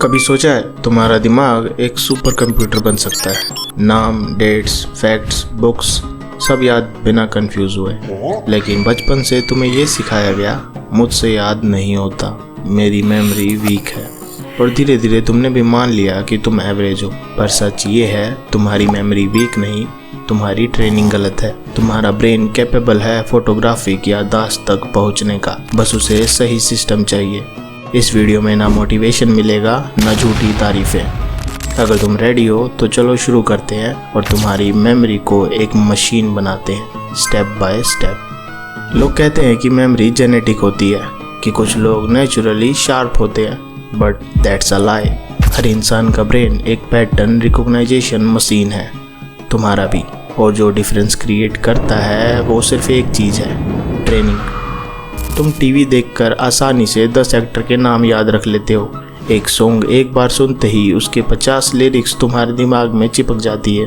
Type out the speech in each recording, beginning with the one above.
कभी सोचा है तुम्हारा दिमाग एक सुपर कंप्यूटर बन सकता है। नाम, डेट्स, फैक्ट्स, बुक्स सब याद बिना कंफ्यूज हुए। लेकिन बचपन से तुम्हें ये सिखाया गया, मुझसे याद नहीं होता, मेरी मेमोरी वीक है। और धीरे धीरे तुमने भी मान लिया कि तुम एवरेज हो। पर सच ये है, तुम्हारी मेमोरी वीक नहीं, तुम्हारी ट्रेनिंग गलत है। तुम्हारा ब्रेन कैपेबल है फोटोग्राफी की याददाश्त तक पहुंचने का, बस उसे सही सिस्टम चाहिए। इस वीडियो में ना मोटिवेशन मिलेगा ना झूठी तारीफें। अगर तुम रेडी हो तो चलो शुरू करते हैं और तुम्हारी मेमोरी को एक मशीन बनाते हैं, स्टेप बाय स्टेप। लोग कहते हैं कि मेमोरी जेनेटिक होती है, कि कुछ लोग नेचुरली शार्प होते हैं, बट दैट्स अ लाई। हर इंसान का ब्रेन एक पैटर्न रिकॉग्नाइजेशन मशीन है, तुम्हारा भी। और जो डिफरेंस क्रिएट करता है वो सिर्फ एक चीज़ है, ट्रेनिंग। तुम टीवी देखकर आसानी से 10 एक्टर के नाम याद रख लेते हो। एक सॉन्ग एक बार सुनते ही उसके 50 लिरिक्स तुम्हारे दिमाग में चिपक जाती है।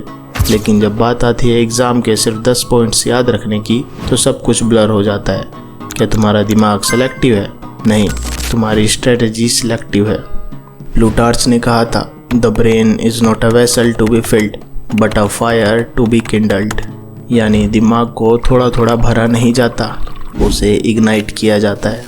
लेकिन जब बात आती है एग्ज़ाम के सिर्फ 10 पॉइंट्स याद रखने की, तो सब कुछ ब्लर हो जाता है। क्या तुम्हारा दिमाग सेलेक्टिव है? नहीं, तुम्हारी स्ट्रेटजी सिलेक्टिव है। प्लूटार्च ने कहा था, the brain is not a vessel to be filled but a fire to be kindled. यानी दिमाग को थोड़ा थोड़ा भरा नहीं जाता, उसे इग्नाइट किया जाता है।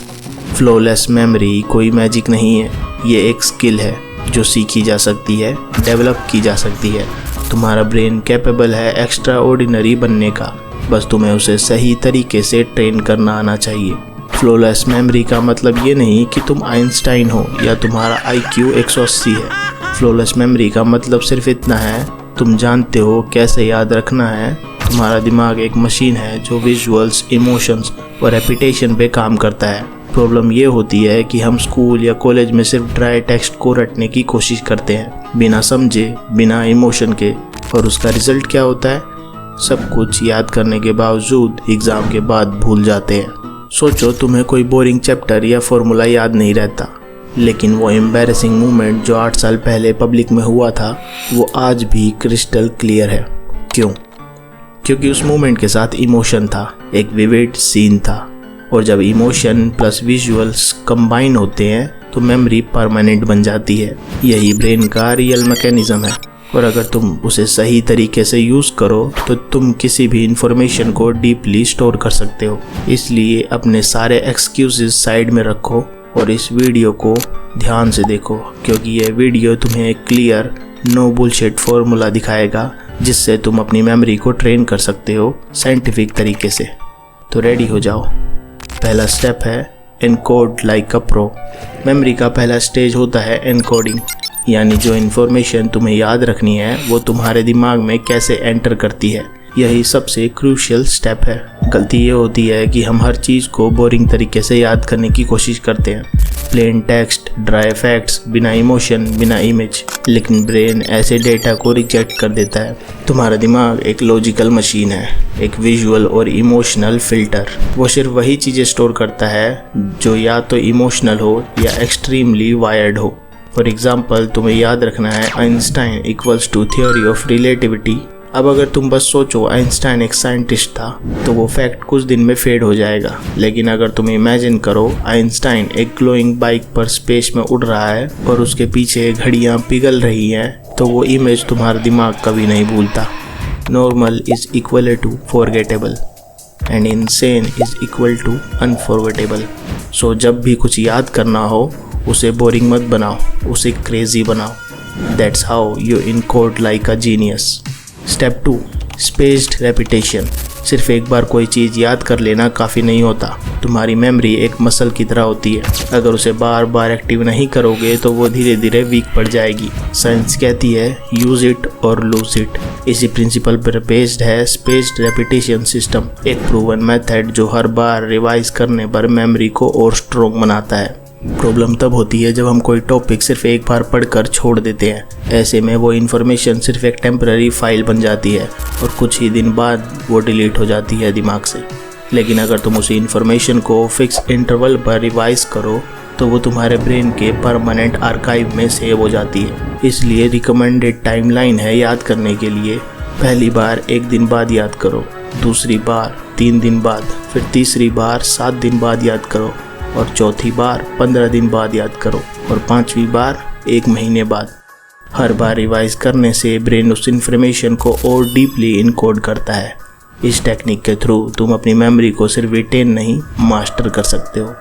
फ्लॉलेस मेमोरी कोई मैजिक नहीं है, ये एक स्किल है जो सीखी जा सकती है, डेवलप की जा सकती है। तुम्हारा ब्रेन कैपेबल है एक्स्ट्रा ऑर्डिनरी बनने का, बस तुम्हें उसे सही तरीके से ट्रेन करना आना चाहिए। फ्लॉलेस मेमोरी का मतलब ये नहीं कि तुम आइंस्टाइन हो या तुम्हारा IQ 180 है। फ्लॉलेस मेमोरी का मतलब सिर्फ इतना है, तुम जानते हो कैसे याद रखना है। तुम्हारा दिमाग एक मशीन है जो विजुअल्स, इमोशंस और रेपिटेशन पे काम करता है। प्रॉब्लम ये होती है कि हम स्कूल या कॉलेज में सिर्फ ड्राई टेक्स्ट को रटने की कोशिश करते हैं, बिना समझे, बिना इमोशन के। और उसका रिजल्ट क्या होता है? सब कुछ याद करने के बावजूद एग्ज़ाम के बाद भूल जाते हैं। सोचो, तुम्हें कोई बोरिंग चैप्टर या फॉर्मूला याद नहीं रहता, लेकिन वो एम्बैरेसिंग मोमेंट जो 8 साल पहले पब्लिक में हुआ था, वो आज भी क्रिस्टल क्लियर है। क्यों? क्योंकि उस मोमेंट के साथ इमोशन था, एक विविड सीन था। और जब इमोशन प्लस विजुअल्स कंबाइन होते हैं तो मेमोरी परमानेंट बन जाती है। यही ब्रेन का रियल मैकेनिज्म है। और अगर तुम उसे सही तरीके से यूज़ करो तो तुम किसी भी इंफॉर्मेशन को डीपली स्टोर कर सकते हो। इसलिए अपने सारे एक्सक्यूजेस साइड में रखो और इस वीडियो को ध्यान से देखो, क्योंकि यह वीडियो तुम्हें एक क्लियर, नो बुलशिट फॉर्मूला दिखाएगा जिससे तुम अपनी मेमोरी को ट्रेन कर सकते हो साइंटिफिक तरीके से। तो रेडी हो जाओ। पहला स्टेप है encode like a pro. Memory का पहला स्टेज होता है एनकोडिंग, यानी जो इन्फॉर्मेशन तुम्हें याद रखनी है वो तुम्हारे दिमाग में कैसे एंटर करती है। यही सबसे क्रूशियल स्टेप है। गलती ये होती है कि हम हर चीज़ को बोरिंग तरीके से याद करने की कोशिश करते हैं, प्लेन टेक्स्ट, ड्राई फैक्ट्स, बिना इमोशन, बिना इमेज। लेकिन ब्रेन ऐसे डेटा को रिजेक्ट कर देता है। तुम्हारा दिमाग एक लॉजिकल मशीन है, एक विजुअल और इमोशनल फिल्टर। वो सिर्फ वही चीज़ें स्टोर करता है जो या तो इमोशनल हो या एक्सट्रीमली वायर्ड हो। फॉर एग्जाम्पल, तुम्हें याद रखना है Einstein equals to theory of relativity. अब अगर तुम बस सोचो आइंस्टाइन एक साइंटिस्ट था, तो वो फैक्ट कुछ दिन में फेड हो जाएगा। लेकिन अगर तुम इमेजिन करो आइंस्टाइन एक ग्लोइंग बाइक पर स्पेस में उड़ रहा है और उसके पीछे घड़ियां पिघल रही हैं, तो वो इमेज तुम्हारा दिमाग कभी नहीं भूलता। Normal is equal to forgettable and insane is equal to unforgettable. So जब भी कुछ याद करना हो, उसे बोरिंग मत बनाओ, उसे क्रेजी बनाओ। That's how you encode like a genius. Step 2, spaced repetition. सिर्फ एक बार कोई चीज़ याद कर लेना काफ़ी नहीं होता। तुम्हारी मेमोरी एक मसल की तरह होती है, अगर उसे बार बार एक्टिव नहीं करोगे तो वो धीरे धीरे वीक पड़ जाएगी। साइंस कहती है यूज़ इट और लूज इट। इसी प्रिंसिपल पर बेस्ड है स्पेस्ड रेपिटेशन सिस्टम, एक प्रूवन मेथड जो हर बार रिवाइज करने पर मेमोरी को और स्ट्रॉन्ग बनाता है। प्रॉब्लम तब होती है जब हम कोई टॉपिक सिर्फ एक बार पढ़कर छोड़ देते हैं। ऐसे में वो इन्फॉर्मेशन सिर्फ एक टेम्पररी फाइल बन जाती है और कुछ ही दिन बाद वो डिलीट हो जाती है दिमाग से। लेकिन अगर तुम उसी इन्फॉर्मेशन को फिक्स इंटरवल पर रिवाइज करो तो वो तुम्हारे ब्रेन के परमानेंट आर्काइव में सेव हो जाती है। इसलिए रिकमेंडेड टाइमलाइन है याद करने के लिए। पहली बार 1 दिन बाद याद करो, दूसरी बार 3 दिन बाद, फिर तीसरी बार 7 दिन बाद याद करो और चौथी बार 15 दिन बाद याद करो और 5वीं बार 1 महीने बाद। हर बार रिवाइज करने से ब्रेन उस इन्फॉर्मेशन को और डीपली इनकोड करता है। इस टेक्निक के थ्रू तुम अपनी मेमोरी को सिर्फ रिटेन नहीं, मास्टर कर सकते हो।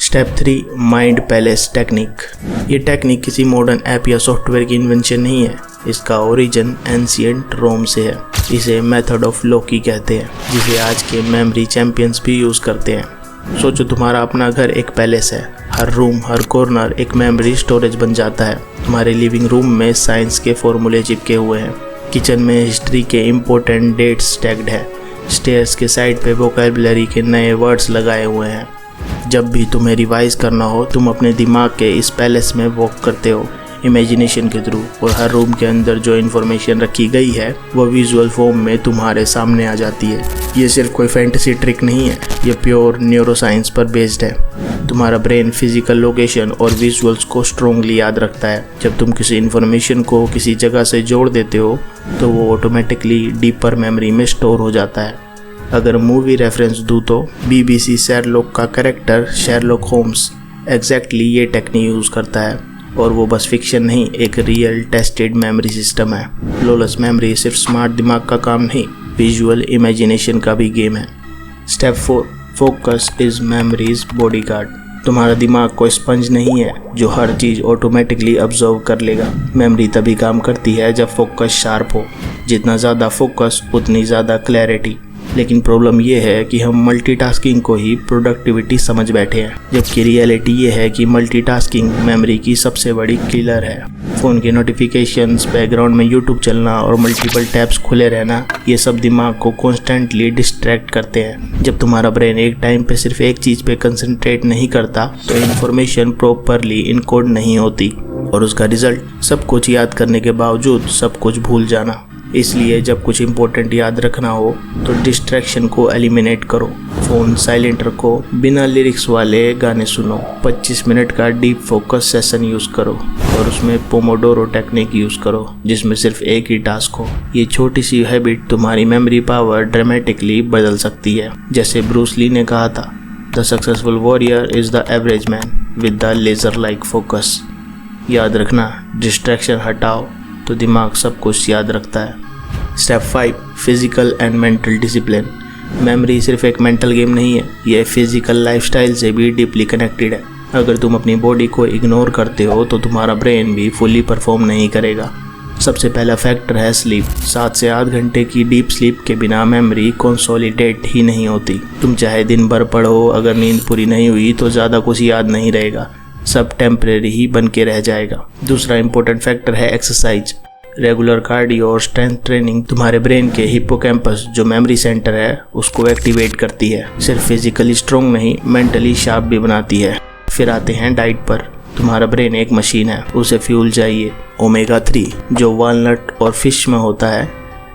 Step 3, mind palace technique. ये टेक्निक किसी मॉडर्न ऐप या सॉफ्टवेयर की इन्वेंशन नहीं है। इसका ओरिजिन एंशिएंट रोम से है। इसे मेथड ऑफ लोकी कहते हैं, जिसे आज के मेमोरी चैंपियंस भी यूज़ करते हैं। सोचो तुम्हारा अपना घर एक पैलेस है। हर रूम, हर कॉर्नर एक मेमोरी स्टोरेज बन जाता है। तुम्हारे लिविंग रूम में साइंस के फॉर्मूले चिपके हुए हैं। किचन में हिस्ट्री के इम्पोर्टेंट डेट्स टैग्ड है। स्टेयर्स के साइड पे वोकैबुलरी के नए वर्ड्स लगाए हुए हैं। जब भी तुम्हें रिवाइज करना हो, तुम अपने दिमाग के इस पैलेस में वॉक करते हो इमेजिनेशन के थ्रू, और हर रूम के अंदर जो इन्फॉर्मेशन रखी गई है वो विजुअल फॉर्म में तुम्हारे सामने आ जाती है। ये सिर्फ कोई फैंटेसी ट्रिक नहीं है, ये प्योर न्यूरोसाइंस पर बेस्ड है। तुम्हारा ब्रेन फिजिकल लोकेशन और विजुअल्स को स्ट्रोंगली याद रखता है। जब तुम किसी इन्फॉर्मेशन को किसी जगह से जोड़ देते हो तो वो ऑटोमेटिकली डीपर मेमोरी में स्टोर हो जाता है। अगर मूवी रेफरेंस दूँ तो BBC शेरलॉक का कैरेक्टर शेरलॉक होम्स एग्जैक्टली ये टेक्निक यूज़ करता है, और वो बस फिक्शन नहीं, एक रियल टेस्टेड मेमोरी सिस्टम है। फ्लॉलेस मेमोरी सिर्फ स्मार्ट दिमाग का काम नहीं, विजुअल इमेजिनेशन का भी गेम है। Step 4, focus is memories bodyguard. तुम्हारा दिमाग कोई स्पंज नहीं है जो हर चीज़ ऑटोमेटिकली ऑब्जर्व कर लेगा। मेमोरी तभी काम करती है जब फोकस शार्प हो। जितना ज़्यादा फोकस उतनी ज़्यादा क्लैरिटी। लेकिन प्रॉब्लम ये है कि हम मल्टीटास्किंग को ही प्रोडक्टिविटी समझ बैठे हैं, जबकि रियलिटी ये है कि मल्टीटास्किंग मेमोरी की सबसे बड़ी किलर है। फ़ोन के नोटिफिकेशंस, बैकग्राउंड में यूट्यूब चलना और मल्टीपल टैब्स खुले रहना, ये सब दिमाग को कॉन्स्टेंटली डिस्ट्रैक्ट करते हैं। जब तुम्हारा ब्रेन एक टाइम पे सिर्फ एक चीज़ पे कंसंट्रेट नहीं करता तो इन्फॉर्मेशन प्रॉपरली इनकोड नहीं होती, और उसका रिजल्ट सब कुछ याद करने के बावजूद सब कुछ भूल जाना। इसलिए जब कुछ इम्पोर्टेंट याद रखना हो तो डिस्ट्रैक्शन को एलिमिनेट करो। फ़ोन साइलेंट रखो, बिना लिरिक्स वाले गाने सुनो, 25 मिनट का डीप फोकस सेशन यूज़ करो, और उसमें पोमोडोरो टेक्निक यूज़ करो जिसमें सिर्फ एक ही टास्क हो। ये छोटी सी हैबिट तुम्हारी मेमोरी पावर ड्रामेटिकली बदल सकती है। जैसे ब्रूस ली ने कहा था, the successful warrior is the average man with the laser like focus. याद रखना, डिस्ट्रैक्शन हटाओ तो दिमाग सब कुछ याद रखता है। Step 5, physical and mental discipline. Memory सिर्फ एक मेंटल गेम नहीं है, ये फिजिकल लाइफस्टाइल से भी डीपली कनेक्टेड है। अगर तुम अपनी बॉडी को इग्नोर करते हो तो तुम्हारा ब्रेन भी फुली परफॉर्म नहीं करेगा। सबसे पहला फैक्टर है स्लीप। 7 से 8 घंटे की डीप स्लीप के बिना मेमोरी कंसोलिडेट ही नहीं होती। तुम चाहे दिन भर पढ़ो, अगर नींद पूरी नहीं हुई तो ज़्यादा कुछ याद नहीं रहेगा, सब टेम्परेरी ही बन के रह जाएगा। दूसरा इंपॉर्टेंट फैक्टर है एक्सरसाइज। रेगुलर कार्डियो और स्ट्रेंथ ट्रेनिंग तुम्हारे ब्रेन के हिप्पोकैम्पस, जो मेमोरी सेंटर है, उसको एक्टिवेट करती है। सिर्फ फिजिकली स्ट्रॉन्ग नहीं, मेंटली शार्प भी बनाती है। फिर आते हैं डाइट पर। तुम्हारा ब्रेन एक मशीन है, उसे फ्यूल चाहिए। ओमेगा 3 जो वालनट और फिश में होता है,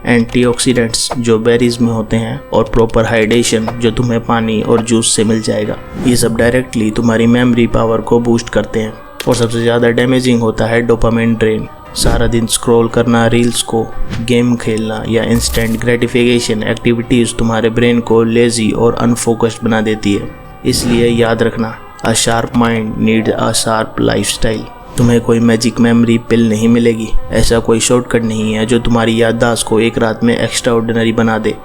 एंटीऑक्सीडेंट्स जो बेरीज में होते हैं, और प्रॉपर हाइड्रेशन जो तुम्हें पानी और जूस से मिल जाएगा। ये सब डायरेक्टली तुम्हारी मेमोरी पावर को बूस्ट करते हैं। और सबसे ज़्यादा डैमेजिंग होता है डोपामिन ड्रेन। सारा दिन स्क्रॉल करना, रील्स को, गेम खेलना या इंस्टेंट ग्रेटिफिकेशन एक्टिविटीज़ तुम्हारे ब्रेन को लेजी और अनफोकस्ड बना देती है। इसलिए याद रखना, a sharp mind need a sharp lifestyle. तुम्हें कोई मैजिक मेमोरी पिल नहीं मिलेगी, ऐसा कोई शॉर्टकट नहीं है जो तुम्हारी याददाश्त को एक रात में एक्स्ट्रा ऑर्डिनरी बना दे।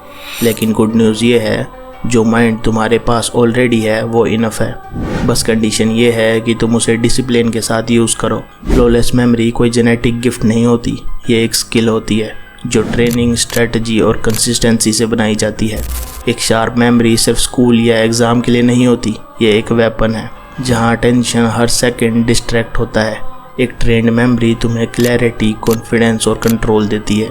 लेकिन गुड न्यूज़ ये है, जो माइंड तुम्हारे पास ऑलरेडी है वो इनफ है। बस कंडीशन ये है कि तुम उसे डिसिप्लिन के साथ यूज़ करो। फ्लॉलेस मेमोरी कोई जेनेटिक गिफ्ट नहीं होती, ये एक स्किल होती है जो ट्रेनिंग, स्ट्रेटजी और कंसिस्टेंसी से बनाई जाती है। एक शार्प मेमोरी सिर्फ स्कूल या एग्ज़ाम के लिए नहीं होती, ये एक वेपन है जहाँ अटेंशन हर सेकंड डिस्ट्रैक्ट होता है। एक ट्रेंड मेमोरी तुम्हें क्लैरिटी, कॉन्फिडेंस और कंट्रोल देती है।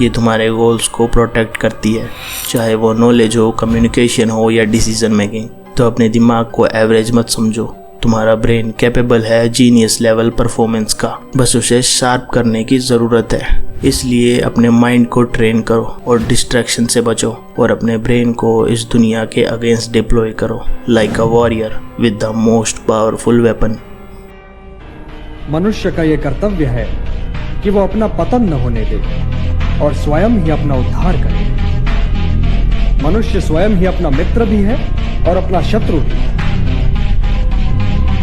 ये तुम्हारे गोल्स को प्रोटेक्ट करती है, चाहे वो नॉलेज हो, कम्युनिकेशन हो या डिसीजन मेकिंग। तो अपने दिमाग को एवरेज मत समझो, तुम्हारा ब्रेन कैपेबल है जीनियस लेवल परफॉर्मेंस का, बस उसे शार्प करने की ज़रूरत है। इसलिए अपने माइंड को ट्रेन करो और डिस्ट्रैक्शन से बचो, और अपने ब्रेन को इस दुनिया के अगेंस्ट डिप्लॉय करो like a warrior with the most powerful weapon. मनुष्य का ये कर्तव्य है कि वो अपना पतन न होने दे और स्वयं ही अपना उद्धार करे। मनुष्य स्वयं ही अपना मित्र भी है और अपना शत्रु भी।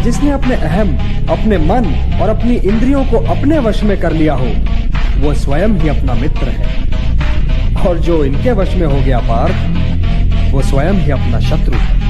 जिसने अपने अहम, अपने मन और अपनी इंद्रियों को अपने वश में कर लिया हो, वो स्वयं ही अपना मित्र है। और जो इनके वश में हो गया पार्थ, वो स्वयं ही अपना शत्रु है।